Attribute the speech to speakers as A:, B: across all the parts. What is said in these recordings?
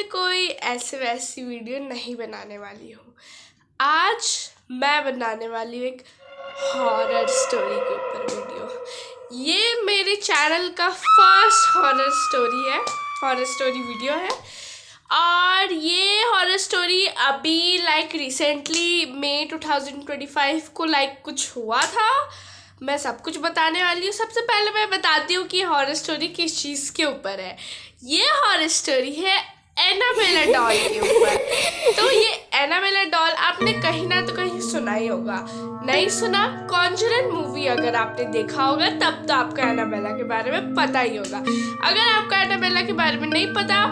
A: कोई ऐसे वैसी वीडियो नहीं बनाने वाली हूँ। आज मैं बनाने वाली हूँ एक हॉरर स्टोरी के ऊपर वीडियो। ये मेरे चैनल का फर्स्ट हॉरर स्टोरी है, हॉरर स्टोरी वीडियो है। और ये हॉरर स्टोरी अभी रिसेंटली मई 2025 को कुछ हुआ था। मैं सब कुछ बताने वाली हूँ। सबसे पहले मैं बताती हूँ कि हॉरर स्टोरी किस चीज़ के ऊपर है। ये हॉरर स्टोरी है एनाबेला डॉल के ऊपर। तो ये एनाबेला डॉल आपने कहीं ना तो कहीं सुना ही होगा। नहीं सुना, कॉन्जरन मूवी अगर आपने देखा होगा तब तो आपको एनाबेला के बारे में पता ही होगा। अगर आपको एनाबेला के बारे में नहीं पता,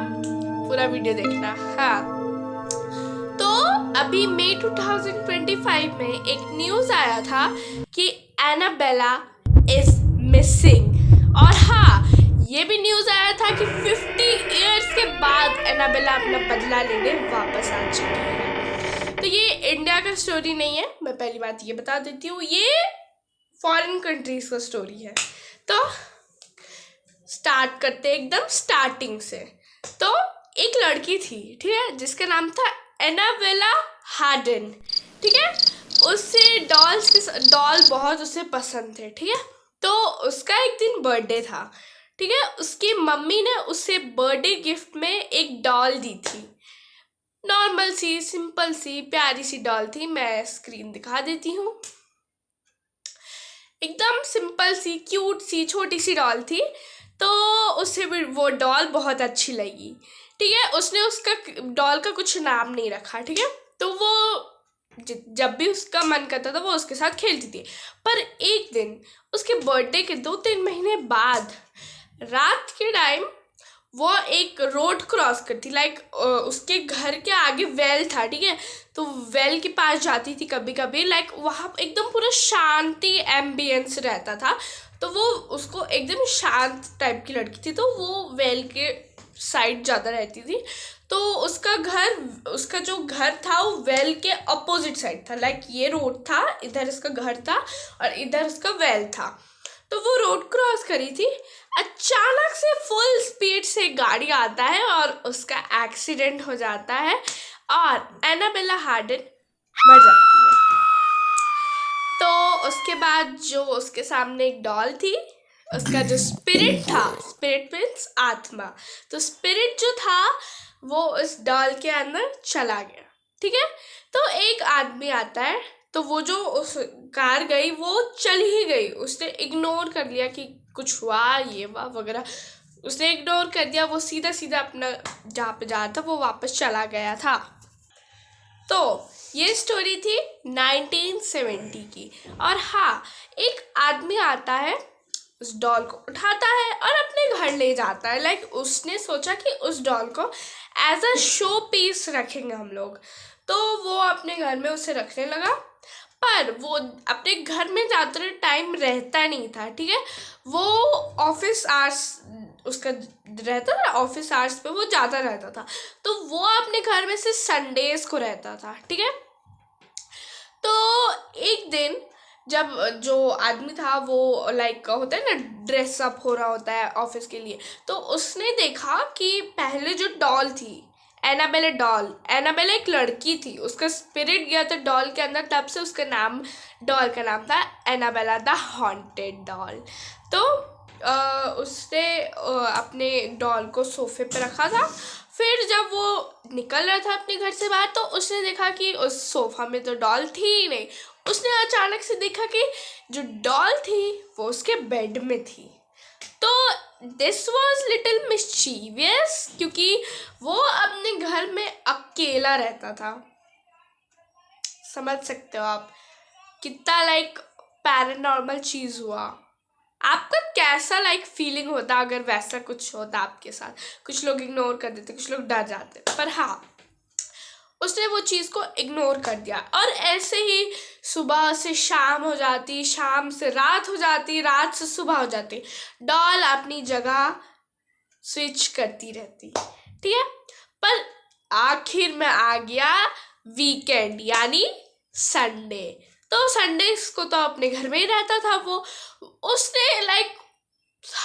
A: पूरा वीडियो देखना। हाँ, तो अभी मई 2025 में एक न्यूज़ आया था कि एनाबेला इज मिसिंग। और हाँ, ये भी न्यूज़ आया था कि 50 इयर्स के बाद एनाबेला अपना बदला लेने वापस आ चुकी है। तो ये इंडिया का स्टोरी नहीं है, मैं पहली बात ये बता देती हूँ। ये फॉरेन कंट्रीज का स्टोरी है। तो स्टार्ट करते एकदम स्टार्टिंग से। तो एक लड़की थी, ठीक है, जिसका नाम था एनाबेला हार्डन। ठीक है, उससे डॉल बहुत उसे पसंद थे। ठीक है, तो उसका एक दिन बर्थडे था। ठीक है, उसकी मम्मी ने उसे बर्थडे गिफ्ट में एक डॉल दी थी। नॉर्मल सी, सिंपल सी, प्यारी सी डॉल थी। मैं स्क्रीन दिखा देती हूँ। एकदम सिंपल सी, क्यूट सी, छोटी सी डॉल थी। तो उसे भी वो डॉल बहुत अच्छी लगी। ठीक है, उसने उसका डॉल का कुछ नाम नहीं रखा। ठीक है, तो वो जब भी उसका मन करता था वो उसके साथ खेलती थी। पर एक दिन उसके बर्थडे के 2-3 महीने बाद रात के टाइम वो एक रोड क्रॉस करती, उसके घर के आगे वेल था। ठीक है, तो वेल के पास जाती थी कभी कभी। वहाँ एकदम पूरा शांति एम्बियंस रहता था। तो वो उसको एकदम शांत टाइप की लड़की थी, तो वो वेल के साइड ज़्यादा रहती थी। तो उसका जो घर था वो वेल के अपोजिट साइड था। ये रोड था, इधर इसका घर था और इधर उसका वेल था। तो वो रोड क्रॉस करी थी, अचानक से फुल स्पीड से गाड़ी आता है और उसका एक्सीडेंट हो जाता है और एनाबेला हार्डन मर जाती है। तो उसके बाद जो उसके सामने एक डॉल थी, उसका जो स्पिरिट था, स्पिरिट मीन्स आत्मा, तो स्पिरिट जो था वो उस डॉल के अंदर चला गया। ठीक है, तो एक आदमी आता है, तो वो जो उस कार गई वो चल ही गई। उसने इग्नोर कर लिया कि कुछ हुआ ये वगैरह, उसने इग्नोर कर दिया। वो सीधा सीधा अपना जहाँ पे जा रहा था वो वापस चला गया था। तो ये स्टोरी थी 1970 की। और हाँ, एक आदमी आता है, उस डॉल को उठाता है और अपने घर ले जाता है। उसने सोचा कि उस डॉल को एज अ शो पीस रखेंगे हम लोग। तो वो अपने घर में उसे रखने लगा। पर वो अपने घर में ज़्यादा टाइम रहता नहीं था। ठीक है, वो ऑफिस आवर्स उसका रहता था, ऑफिस आवर्स पे वो ज़्यादा रहता था। तो वो अपने घर में से संडेज को रहता था। ठीक है, तो एक दिन जब जो आदमी था वो होता है ना, ड्रेसअप हो रहा होता है ऑफिस के लिए, तो उसने देखा कि पहले जो डॉल थी एनाबेला एक लड़की थी, उसका स्पिरिट गया था डॉल के अंदर। तब से उसका नाम, डॉल का नाम था एनाबेला द हॉन्टेड डॉल। तो उसने अपने डॉल को सोफे पे रखा था। फिर जब वो निकल रहा था अपने घर से बाहर, तो उसने देखा कि उस सोफा में तो डॉल थी ही नहीं। उसने अचानक से देखा कि जो डॉल थी वो उसके बेड में थी। तो दिस वॉज लिटिल मिस्चीवियस, क्योंकि वो अपने घर में अकेला रहता था। समझ सकते हो आप कितना पैरानॉर्मल चीज़ हुआ। आपका कैसा फीलिंग होता अगर वैसा कुछ होता आपके साथ? कुछ लोग इग्नोर कर देते, कुछ लोग डर जाते, पर हाँ, उसने वो चीज़ को इग्नोर कर दिया। और ऐसे ही सुबह से शाम हो जाती, शाम से रात हो जाती, रात से सुबह हो जाती, डॉल अपनी जगह स्विच करती रहती। ठीक है, पर आखिर में आ गया वीकेंड, यानी संडे। तो संडे को तो अपने घर में ही रहता था वो। उसने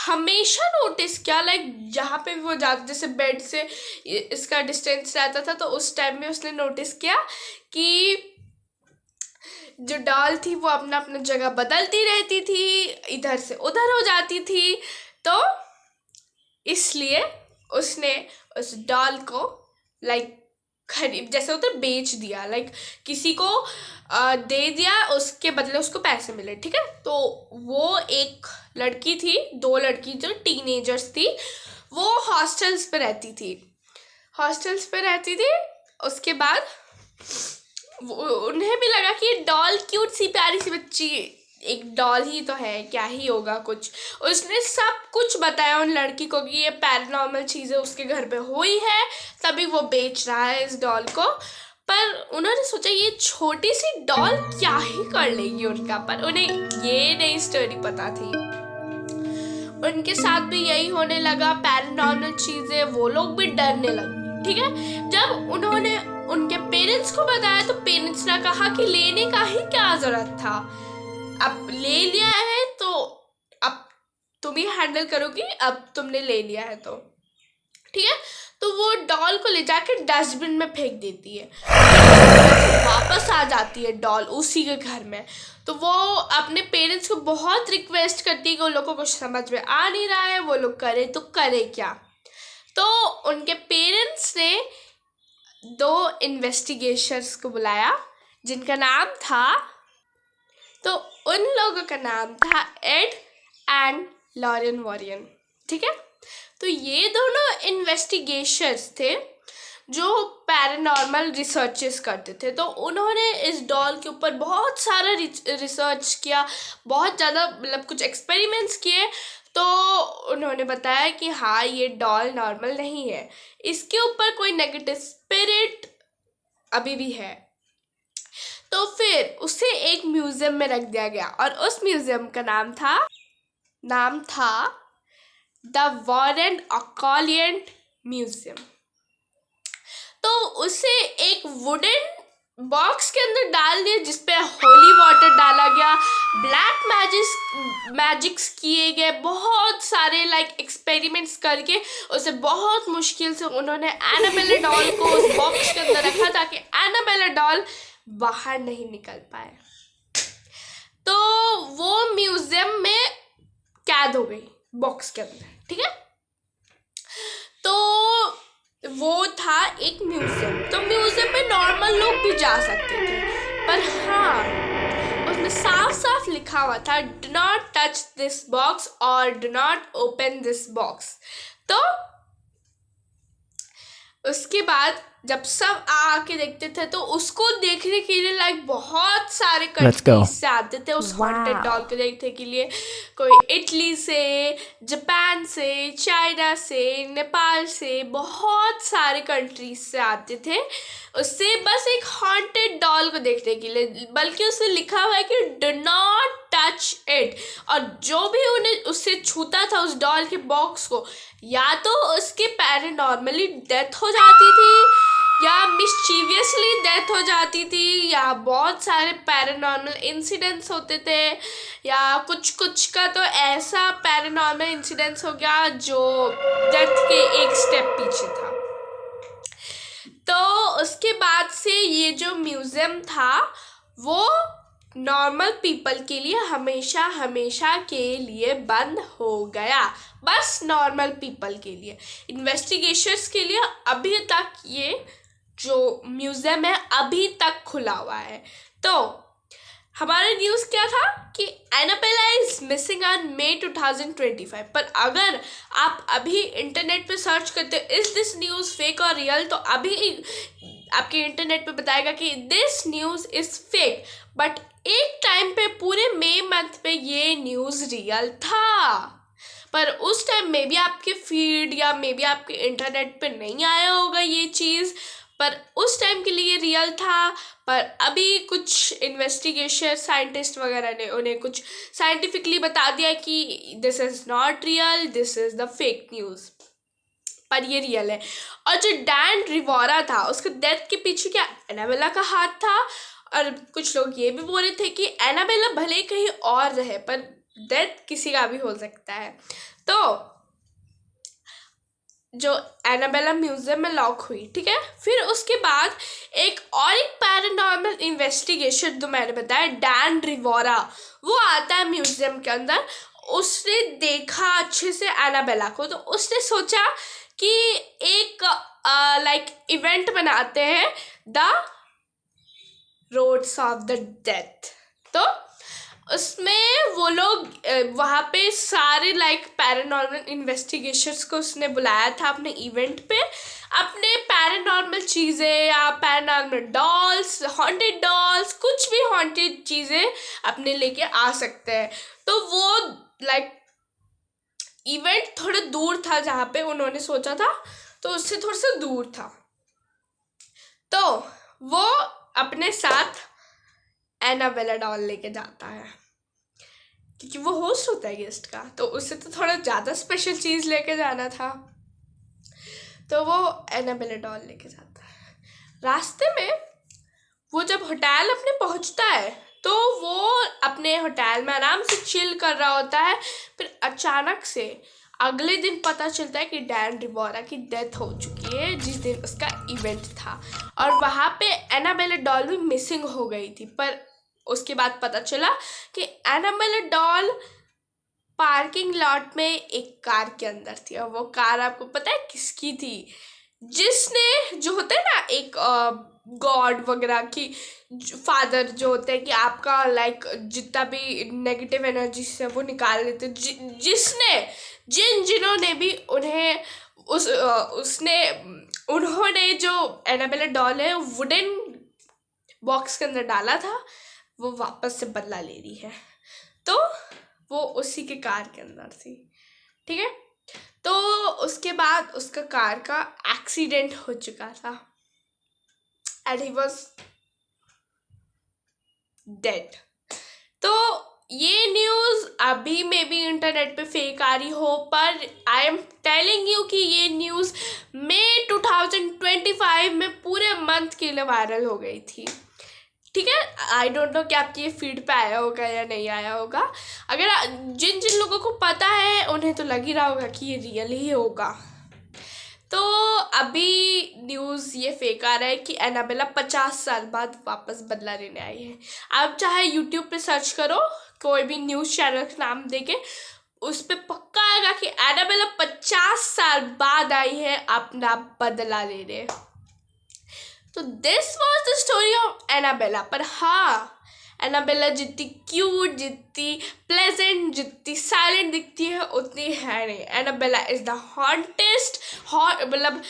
A: हमेशा नोटिस किया, लाइक जहाँ पे भी वो जाता, जैसे बेड से इसका डिस्टेंस रहता था, तो उस टाइम में उसने नोटिस किया कि जो डॉल थी वो अपना अपना जगह बदलती रहती थी, इधर से उधर हो जाती थी। तो इसलिए उसने उस डॉल को लाइक खरीद, जैसे होता है बेच दिया, लाइक किसी को दे दिया, उसके बदले उसको पैसे मिले, ठीक है। तो वो एक लड़की थी, दो लड़की जो टीनेजर्स थी, वो हॉस्टल्स पे रहती थी। उसके बाद उन्हें भी लगा कि ये डॉल क्यूट सी प्यारी सी बच्ची, एक डॉल ही तो है, क्या ही होगा कुछ। उसने सब कुछ बताया उन लड़की को कि ये पैरानॉर्मल चीज़ें उसके घर पे हुई है, तभी वो बेच रहा है इस डॉल को। पर उन्होंने सोचा ये छोटी सी डॉल क्या ही कर लेगी उनका, पर उन्हें ये नई स्टोरी पता थी। उनके साथ भी यही होने लगा, पैरानॉर्मल चीज़ें, वो लोग भी डरने लगे, ठीक है। जब उन्होंने उनके पेरेंट्स को बताया तो पेरेंट्स ने कहा कि लेने का ही क्या ज़रूरत था, अब ले लिया है तो अब तुम ही हैंडल करोगी, अब तुमने ले लिया है तो ठीक है। तो वो डॉल को ले जाकर डस्टबिन में फेंक देती है, वापस आ जाती है डॉल उसी के घर में। तो वो अपने पेरेंट्स को बहुत रिक्वेस्ट करती है कि उन लोगों को कुछ समझ में आ नहीं रहा है, वो लोग करे तो करे क्या। तो उनके पेरेंट्स ने दो इन्वेस्टिगेशंस को बुलाया, जिनका नाम था, तो उन लोगों का नाम था एड एंड लॉरेन वॉरियन, ठीक है। तो ये दोनों इन्वेस्टिगेशंस थे जो पैरानॉर्मल रिसर्चेस करते थे। तो उन्होंने इस डॉल के ऊपर बहुत सारा रिसर्च किया, बहुत ज़्यादा, मतलब कुछ एक्सपेरिमेंट्स किए। तो उन्होंने बताया कि हाँ, ये डॉल नॉर्मल नहीं है, इसके ऊपर कोई नेगेटिव स्पिरिट अभी भी है। तो फिर उसे एक म्यूजियम में रख दिया गया, और उस म्यूजियम का नाम था द वॉरेन ऑकॉलिएंट म्यूजियम। तो उसे एक वुडन बॉक्स के अंदर डाल दिया, जिसपे होली वाटर डाला गया, ब्लैक मैजिक्स किए गए, बहुत सारे लाइक एक्सपेरिमेंट्स करके उसे बहुत मुश्किल से उन्होंने एनाबेला डॉल को उस बॉक्स के अंदर रखा, ताकि एनाबेला डॉल बाहर नहीं निकल पाए। तो वो म्यूजियम में कैद हो गई बॉक्स के अंदर, ठीक है। तो वो था एक म्यूजियम, तो म्यूजियम में नॉर्मल लोग भी जा सकते थे, पर हाँ, उसमें साफ साफ लिखा हुआ था do not touch this box और do not open this box. तो उसके बाद जब सब आके देखते थे, तो उसको देखने के लिए लाइक बहुत सारे कंट्रीज से आते थे उस हॉन्टेड डॉल को देखने के लिए। कोई इटली से, जापान से, चाइना से, नेपाल से, बहुत सारे कंट्रीज से आते थे उससे बस एक हॉन्टेड डॉल को देखने के लिए। बल्कि उससे लिखा हुआ है कि डू नॉट टच इट, और जो भी उन्हें उससे छूता था उस डॉल के बॉक्स को, या तो उसके पैरानॉर्मली डेथ हो जाती थी, या मिस्चीवियसली डेथ हो जाती थी, या बहुत सारे पैरानॉर्मल इंसिडेंट्स होते थे, या कुछ कुछ का तो ऐसा पैरानॉर्मल इंसिडेंट्स हो गया जो डेथ के एक स्टेप पीछे था। तो उसके बाद से ये जो म्यूज़ियम था वो नॉर्मल पीपल के लिए हमेशा हमेशा के लिए बंद हो गया, बस नॉर्मल पीपल के लिए। इन्वेस्टिगेशंस के लिए अभी तक ये जो म्यूज़ियम है अभी तक खुला हुआ है। तो हमारा न्यूज़ क्या था कि Annabelle is missing on May 2025। पर अगर आप अभी इंटरनेट पे सर्च करते हो इज दिस न्यूज़ फेक और रियल, तो अभी आपके इंटरनेट पे बताएगा कि this news is fake. But एक टाइम पे पूरे मई मंथ पे ये न्यूज़ रियल था, पर उस टाइम में भी आपके फीड या मे बी आपके इंटरनेट पे नहीं आया होगा ये चीज़, पर उस टाइम के लिए रियल था। पर अभी कुछ इन्वेस्टिगेशन साइंटिस्ट वगैरह ने उन्हें कुछ साइंटिफिकली बता दिया कि this is not real, this is the fake news, पर ये रियल है। और जो डैन रिवोरा था उसके डेथ के पीछे क्या एनाबेला का हाथ था, और कुछ लोग ये भी बोल रहे थे कि एनाबेला भले कहीं और रहे पर डेथ किसी का भी हो सकता है। तो जो एनाबेला म्यूजियम में लॉक हुई, ठीक है। फिर उसके बाद एक पैरानॉर्मल इन्वेस्टिगेशन जो मैंने बताया, डैन रिवोरा, वो आता है म्यूजियम के अंदर। उसने देखा अच्छे से एनाबेला को, तो उसने सोचा कि एक इवेंट बनाते हैं, the roads of the death. तो उसमें वो लोग वहाँ पे सारे पैरानॉर्मल इन्वेस्टिगेशंस को उसने बुलाया था अपने इवेंट पे। अपने पैरानॉर्मल चीज़ें या पैरानॉर्मल डॉल्स, हॉन्टेड डॉल्स, कुछ भी हॉन्टेड चीज़ें अपने लेके आ सकते हैं। तो वो इवेंट थोड़ा दूर था जहाँ पे उन्होंने सोचा था, तो उससे थोड़ा सा दूर था। तो वो अपने साथ एनाबेला डॉल लेके जाता है, क्योंकि वो होस्ट होता है गेस्ट का, तो उससे तो थोड़ा ज़्यादा स्पेशल चीज़ लेके जाना था। तो वो एनाबेला डॉल लेके जाता है। रास्ते में वो जब होटल अपने पहुंचता है, तो वो अपने होटल में आराम से चिल कर रहा होता है। फिर अचानक से अगले दिन पता चलता है कि डैन रिवोरा की डेथ हो चुकी है, जिस दिन उसका इवेंट था। और वहाँ पे एनाबेला डॉल भी मिसिंग हो गई थी। पर उसके बाद पता चला कि एनाबेला डॉल पार्किंग लॉट में एक कार के अंदर थी। और वो कार आपको पता है किसकी थी? जिसने, जो होता है ना एक गॉड वगैरह की फादर जो होते हैं कि आपका जितना भी नेगेटिव एनर्जी से वो निकाल देते, जिसने जिन्होंने भी उन्हें उन्होंने जो एनाबेला डॉल है वुडन बॉक्स के अंदर डाला था, वो वापस से बदला ले रही है। तो वो उसी के कार के अंदर थी, ठीक है। तो उसके बाद उसका कार का एक्सीडेंट हो चुका था एंड ही वाज डेड। तो ये न्यूज़ अभी में भी इंटरनेट पे फेक आ रही हो, पर आई एम टेलिंग यू कि ये न्यूज़ मई 2025 में पूरे मंथ के लिए वायरल हो गई थी, ठीक है। आई डोंट नो कि आपकी ये फीड पे आया होगा या नहीं आया होगा। अगर जिन जिन लोगों को पता है उन्हें तो लग ही रहा होगा कि ये रियल ही होगा। तो अभी न्यूज़ ये फेक आ रहा है कि एनाबेला 50 साल बाद वापस बदला लेने आई है। आप चाहे यूट्यूब पे सर्च करो, कोई भी न्यूज़ चैनल का नाम देके, उस पर पक्का आएगा कि एनाबेला 50 साल बाद आई है अपना बदला लेने। तो this was the story of Annabelle. पर हाँ, एनाबेला जितनी क्यूट, जितनी प्लेजेंट, जितनी साइलेंट दिखती है उतनी है नहीं। एनाबेला इज द हॉन्टेस्ट, मतलब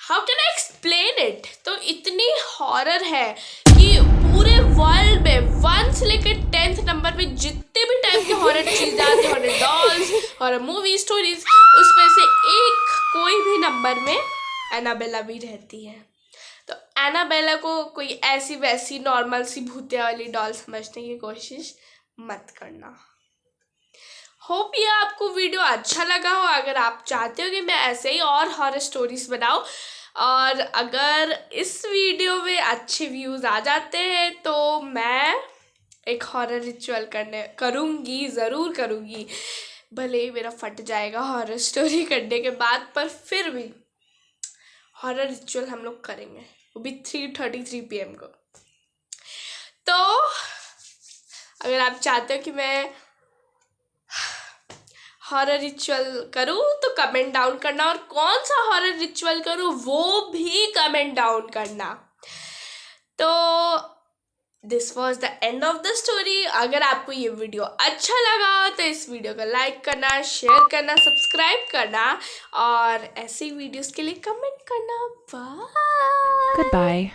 A: how can I explain it. तो इतनी हॉरर है कि पूरे वर्ल्ड में 1 से लेकर 10th नंबर में जितने भी टाइप के हॉरर चीज़ें आती हैं, horror dolls, horror movie stories, उसमें से एक कोई भी नंबर में एनाबेला भी रहती है। तो एनाबेला को कोई ऐसी वैसी नॉर्मल सी भूतिया वाली डॉल समझने की कोशिश मत करना। होप ये आपको वीडियो अच्छा लगा हो। अगर आप चाहते हो कि मैं ऐसे ही और हॉरर स्टोरीज बनाऊँ, और अगर इस वीडियो में अच्छे व्यूज़ आ जाते हैं, तो मैं एक हॉरर रिचुअल ज़रूर करूँगी। भले ही मेरा फट जाएगा हॉरर स्टोरी करने के बाद, पर फिर भी हॉरर रिचुअल हम लोग करेंगे, वो भी 3:33 PM को। तो अगर आप चाहते हो कि मैं हॉरर रिचुअल करूँ तो कमेंट डाउन करना, और कौन सा हॉरर रिचुअल करूँ वो भी कमेंट डाउन करना। तो this was the end of the story. अगर आपको ये वीडियो अच्छा लगा तो इस वीडियो को लाइक करना, शेयर करना, सब्सक्राइब करना, और ऐसी वीडियोस के लिए कमेंट करना। बाय।
B: Goodbye.